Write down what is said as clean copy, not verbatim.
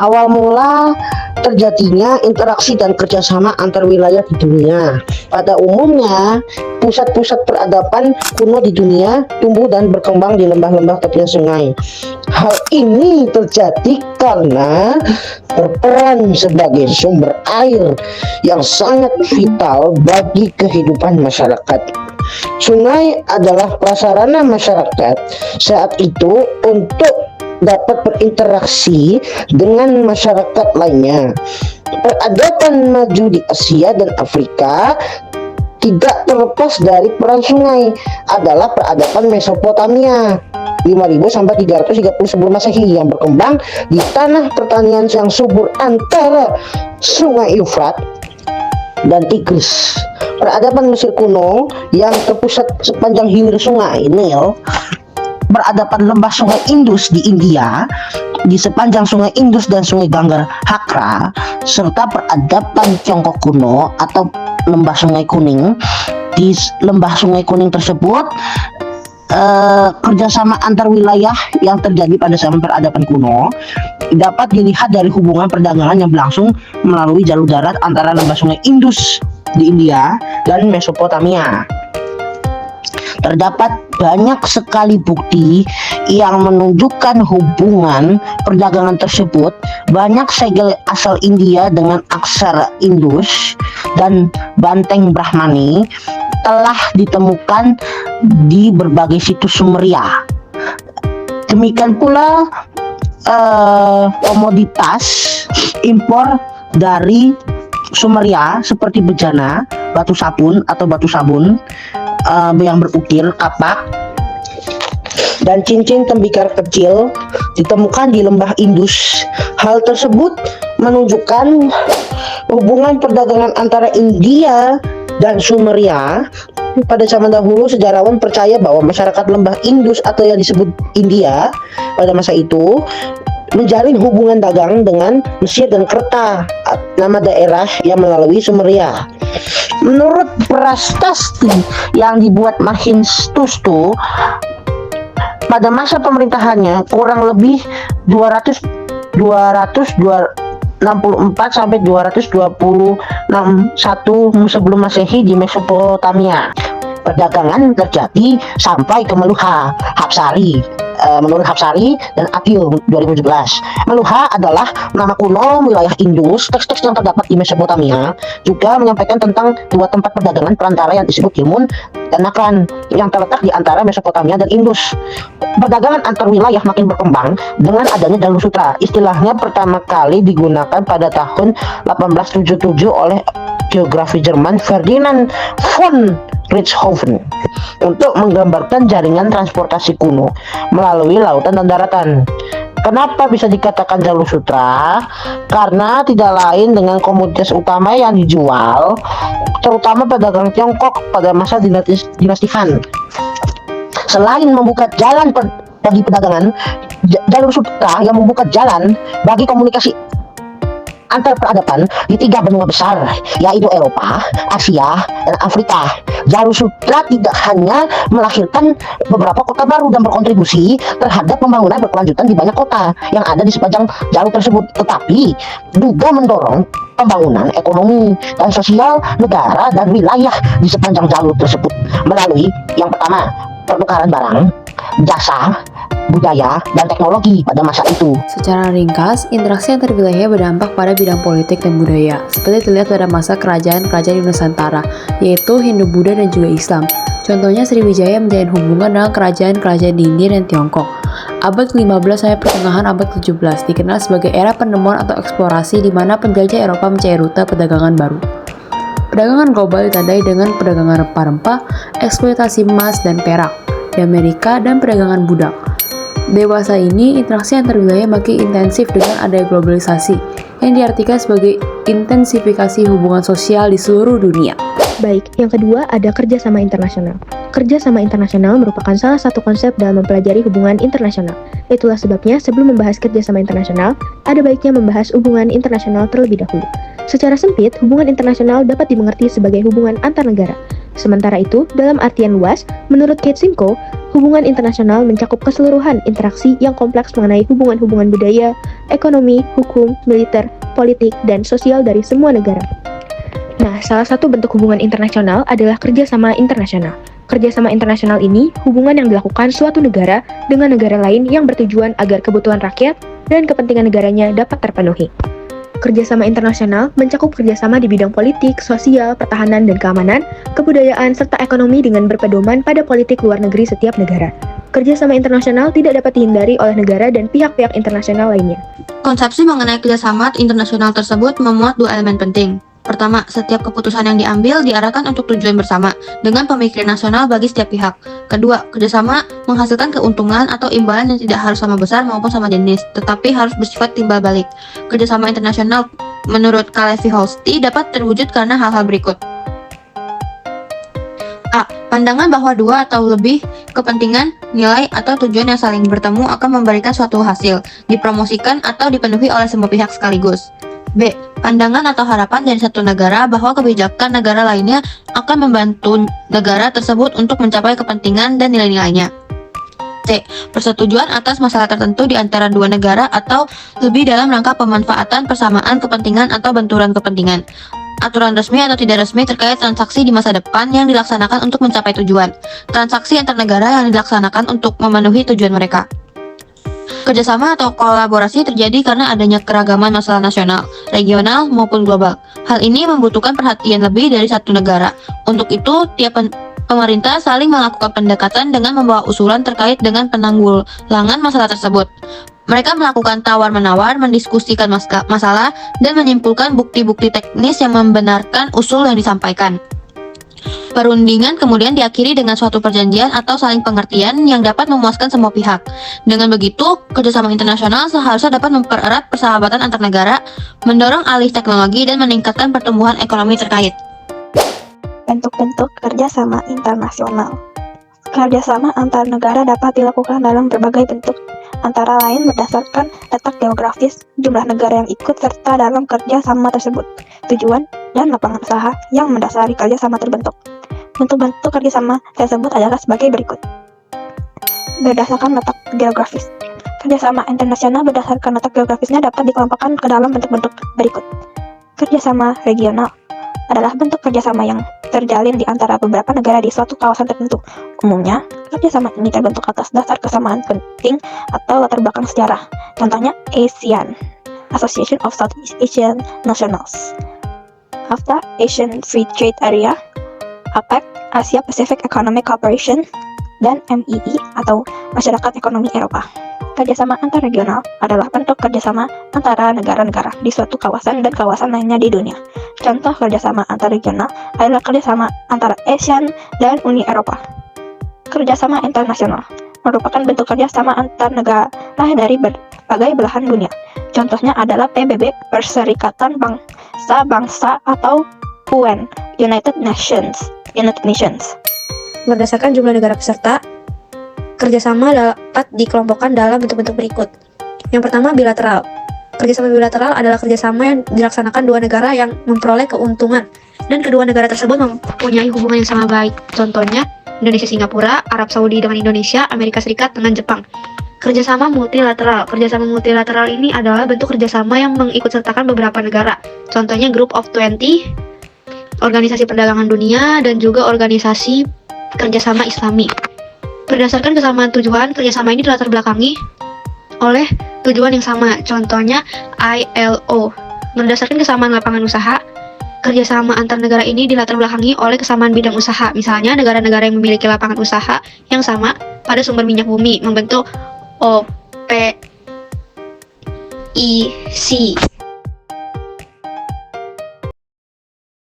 Awal mula terjadinya interaksi dan kerjasama antar wilayah di dunia. Pada umumnya, pusat-pusat peradaban kuno di dunia tumbuh dan berkembang di lembah-lembah tepian sungai. Hal ini terjadi karena berperan sebagai sumber air yang sangat vital bagi kehidupan masyarakat. Sungai adalah prasarana masyarakat saat itu untuk dapat berinteraksi dengan masyarakat lainnya. Peradaban maju di Asia dan Afrika tidak terlepas dari peran sungai adalah peradaban Mesopotamia 5000 sampai 330 sebelum Masehi yang berkembang di tanah pertanian yang subur antara Sungai Efrat dan Tigris. Peradaban Mesir kuno yang terpusat sepanjang hilir sungai Nil, peradaban lembah sungai Indus di India di sepanjang sungai Indus dan sungai Ganggar Hakra, serta peradaban Tiongkok kuno atau lembah sungai kuning. Di lembah sungai kuning tersebut kerjasama antar wilayah yang terjadi pada zaman peradaban kuno dapat dilihat dari hubungan perdagangan yang berlangsung melalui jalur darat antara lembah sungai Indus di India dan Mesopotamia. Terdapat banyak sekali bukti yang menunjukkan hubungan perdagangan tersebut. Banyak segel asal India dengan aksara Indus dan banteng Brahmani telah ditemukan di berbagai situs Sumeria. Demikian pula komoditas impor dari Sumeria seperti bejana, batu sabun atau batu sabun yang berukir, kapak, dan cincin tembikar kecil ditemukan di lembah Indus. Hal tersebut menunjukkan hubungan perdagangan antara India dan Sumeria. Pada zaman dahulu, sejarawan percaya bahwa masyarakat lembah Indus atau yang disebut India pada masa itu menjalin hubungan dagang dengan Mesir dan Kreta, nama daerah yang melalui Sumeria. Menurut prasasti yang dibuat Mahinstustu pada masa pemerintahannya, kurang lebih 264 sampai 221 sebelum Masehi di Mesopotamia. Perdagangan terjadi sampai ke Meluha, Hapsari. Menurut Hapsari dan Akil 2017, Meluha adalah nama kuno wilayah Indus. Teks-teks yang terdapat di Mesopotamia juga menyampaikan tentang dua tempat perdagangan perantara yang disebut Kilmun dan Nakran yang terletak di antara Mesopotamia dan Indus. Perdagangan antar wilayah makin berkembang dengan adanya jalur sutra. Istilahnya pertama kali digunakan pada tahun 1877 oleh geografi Jerman Ferdinand von Richthofen untuk menggambarkan jaringan transportasi kuno melalui lautan dan daratan. Kenapa bisa dikatakan jalur sutra? Karena tidak lain dengan komoditas utama yang dijual, terutama pedagang Tiongkok pada masa dinasti Han. Selain membuka jalan bagi perdagangan, jalur sutra yang membuka jalan bagi komunikasi antar peradaban di tiga benua besar, yaitu Eropa, Asia, dan Afrika. Jalur sutra tidak hanya melahirkan beberapa kota baru dan berkontribusi terhadap pembangunan berkelanjutan di banyak kota yang ada di sepanjang jalur tersebut, tetapi juga mendorong pembangunan ekonomi dan sosial negara dan wilayah di sepanjang jalur tersebut melalui yang pertama, pertukaran barang, jasa, budaya, dan teknologi pada masa itu. Secara ringkas, interaksi antar wilayah berdampak pada bidang politik dan budaya, seperti terlihat pada masa kerajaan-kerajaan di Nusantara, yaitu Hindu, Buddha, dan juga Islam. Contohnya Sriwijaya menjalin hubungan dengan kerajaan-kerajaan di India dan Tiongkok. Abad ke-15 sampai pertengahan abad ke-17 dikenal sebagai era penemuan atau eksplorasi di mana penjajah Eropa mencari rute perdagangan baru. Perdagangan global ditandai dengan perdagangan rempah-rempah, eksploitasi emas dan perak di Amerika, dan perdagangan budak. Dewasa ini, interaksi antar wilayah makin intensif dengan adanya globalisasi, yang diartikan sebagai intensifikasi hubungan sosial di seluruh dunia. Baik, yang kedua ada kerjasama internasional. Kerjasama internasional merupakan salah satu konsep dalam mempelajari hubungan internasional. Itulah sebabnya sebelum membahas kerjasama internasional, ada baiknya membahas hubungan internasional terlebih dahulu. Secara sempit, hubungan internasional dapat dimengerti sebagai hubungan antar negara. Sementara itu, dalam artian luas, menurut Kate Simcoe, Hubungan internasional mencakup keseluruhan interaksi yang kompleks mengenai hubungan-hubungan budaya, ekonomi, hukum, militer, politik, dan sosial dari semua negara. Nah, salah satu bentuk hubungan internasional adalah kerjasama internasional. Kerjasama internasional ini hubungan yang dilakukan suatu negara dengan negara lain yang bertujuan agar kebutuhan rakyat dan kepentingan negaranya dapat terpenuhi. Kerjasama internasional mencakup kerjasama di bidang politik, sosial, pertahanan dan keamanan, kebudayaan, serta ekonomi dengan berpedoman pada politik luar negeri setiap negara. Kerjasama internasional tidak dapat dihindari oleh negara dan pihak-pihak internasional lainnya. Konsepsi mengenai kerjasama internasional tersebut memuat dua elemen penting. Pertama, setiap keputusan yang diambil diarahkan untuk tujuan bersama, dengan pemikiran nasional bagi setiap pihak. Kedua, kerjasama menghasilkan keuntungan atau imbalan yang tidak harus sama besar maupun sama jenis, tetapi harus bersifat timbal balik. Kerjasama internasional menurut Kalevi-Holsti dapat terwujud karena hal-hal berikut. A. Pandangan bahwa dua atau lebih kepentingan, nilai, atau tujuan yang saling bertemu akan memberikan suatu hasil, dipromosikan atau dipenuhi oleh semua pihak sekaligus. B. Pandangan atau harapan dari satu negara bahwa kebijakan negara lainnya akan membantu negara tersebut untuk mencapai kepentingan dan nilai-nilainya. C. Persetujuan atas masalah tertentu di antara dua negara atau lebih dalam rangka pemanfaatan persamaan kepentingan atau benturan kepentingan. Aturan resmi atau tidak resmi terkait transaksi di masa depan yang dilaksanakan untuk mencapai tujuan. Transaksi antar negara yang dilaksanakan untuk memenuhi tujuan mereka. Kerjasama atau kolaborasi terjadi karena adanya keragaman masalah nasional, regional, maupun global. Hal ini membutuhkan perhatian lebih dari satu negara. Untuk itu, tiap pemerintah saling melakukan pendekatan dengan membawa usulan terkait dengan penanggulangan masalah tersebut. Mereka melakukan tawar-menawar, mendiskusikan masalah, dan menyimpulkan bukti-bukti teknis yang membenarkan usul yang disampaikan. Perundingan kemudian diakhiri dengan suatu perjanjian atau saling pengertian yang dapat memuaskan semua pihak. Dengan begitu, kerjasama internasional seharusnya dapat mempererat persahabatan antar negara, mendorong alih teknologi, dan meningkatkan pertumbuhan ekonomi terkait. Bentuk-bentuk kerjasama internasional. Kerjasama antar negara dapat dilakukan dalam berbagai bentuk, antara lain berdasarkan letak geografis, jumlah negara yang ikut, serta dalam kerjasama tersebut, tujuan, dan lapangan usaha yang mendasari kerjasama terbentuk. Bentuk-bentuk kerjasama tersebut adalah sebagai berikut. Berdasarkan letak geografis. Kerjasama internasional berdasarkan letak geografisnya dapat dikelompokkan ke dalam bentuk-bentuk berikut. Kerjasama regional adalah bentuk kerjasama yang terjalin di antara beberapa negara di suatu kawasan tertentu. Umumnya, kerjasama ini terbentuk atas dasar kesamaan penting atau latar belakang sejarah. Contohnya ASEAN, Association of Southeast Asian Nationals, AFTA, Asian Free Trade Area, APEC, Asia Pacific Economic Cooperation, dan MEI atau Masyarakat Ekonomi Eropa. Kerjasama antarregional adalah bentuk kerjasama antara negara-negara di suatu kawasan dan kawasan lainnya di dunia. Contoh kerjasama antarregional adalah kerjasama antara ASEAN dan Uni Eropa. Kerjasama internasional merupakan bentuk kerjasama antar negara dari berbagai belahan dunia. Contohnya adalah PBB, Perserikatan Bangsa-Bangsa, atau UN, United Nations. Berdasarkan jumlah negara peserta, kerjasama dapat dikelompokkan dalam bentuk-bentuk berikut. Yang pertama, bilateral. Kerjasama bilateral adalah kerjasama yang dilaksanakan dua negara yang memperoleh keuntungan, dan kedua negara tersebut mempunyai hubungan yang sama baik. Contohnya, Indonesia-Singapura, Arab Saudi dengan Indonesia, Amerika Serikat dengan Jepang. Kerjasama multilateral. Kerjasama multilateral ini adalah bentuk kerjasama yang mengikutsertakan beberapa negara. Contohnya Group of 20, Organisasi Perdagangan Dunia, dan juga Organisasi Kerjasama Islami. Berdasarkan kesamaan tujuan, kerjasama ini dilatar belakangi oleh tujuan yang sama. Contohnya ILO. Berdasarkan kesamaan lapangan usaha, kerjasama antar negara ini dilatar belakangi oleh kesamaan bidang usaha. Misalnya, negara-negara yang memiliki lapangan usaha yang sama pada sumber minyak bumi membentuk OPEC.